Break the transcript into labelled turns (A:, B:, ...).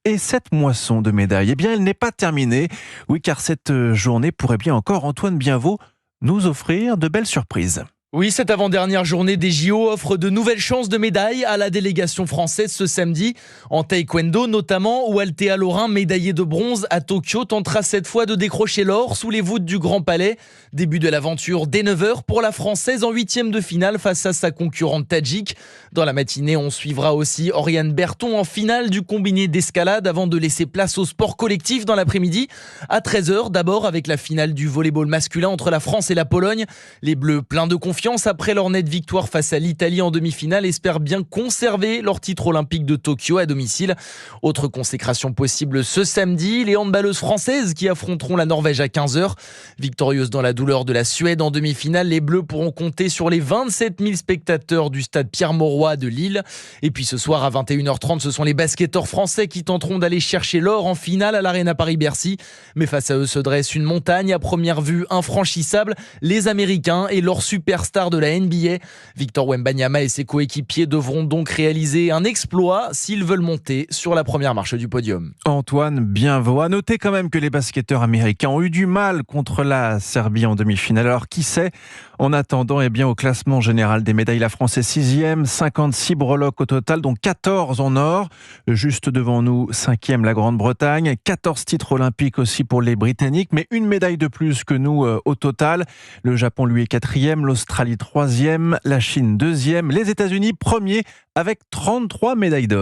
A: Et cette moisson de médailles, eh bien, elle n'est pas terminée. Oui, car cette journée pourrait bien encore, Antoine Bienvaux, nous offrir de belles surprises.
B: Oui, cette avant-dernière journée des JO offre de nouvelles chances de médailles à la délégation française ce samedi. En taekwondo notamment, où Althea Lorrain, médaillée de bronze à Tokyo, tentera cette fois de décrocher l'or sous les voûtes du Grand Palais. Début de l'aventure dès 9h pour la Française en huitième de finale face à sa concurrente tadjik. Dans la matinée, on suivra aussi Oriane Berton en finale du combiné d'escalade avant de laisser place au sport collectif dans l'après-midi. À 13h, d'abord avec la finale du volleyball masculin entre la France et la Pologne. Les Bleus, pleins de confiance après leur nette victoire face à l'Italie en demi-finale, espèrent bien conserver leur titre olympique de Tokyo à domicile. Autre consécration possible ce samedi, les handballeuses françaises qui affronteront la Norvège à 15h. Victorieuses dans la douleur de la Suède en demi-finale, les Bleus pourront compter sur les 27 000 spectateurs du stade Pierre-Mauroy de Lille. Et puis ce soir à 21h30, ce sont les basketteurs français qui tenteront d'aller chercher l'or en finale à l'Arena Paris-Bercy. Mais face à eux se dresse une montagne à première vue infranchissable, les Américains et leur superstar de la NBA. Victor Wembanyama et ses coéquipiers devront donc réaliser un exploit s'ils veulent monter sur la première marche du podium.
A: Antoine Bienvaux. À noter quand même que les basketteurs américains ont eu du mal contre la Serbie en demi-finale. Alors qui sait? En attendant, eh bien, au classement général des médailles, la France est 6e, 56 breloques au total, dont 14 en or. Juste devant nous, 5e la Grande-Bretagne, 14 titres olympiques aussi pour les Britanniques, mais une médaille de plus que nous au total. Le Japon, lui, est 4e, l'Australie 3e, la Chine 2e, les États-Unis 1er avec 33 médailles d'or.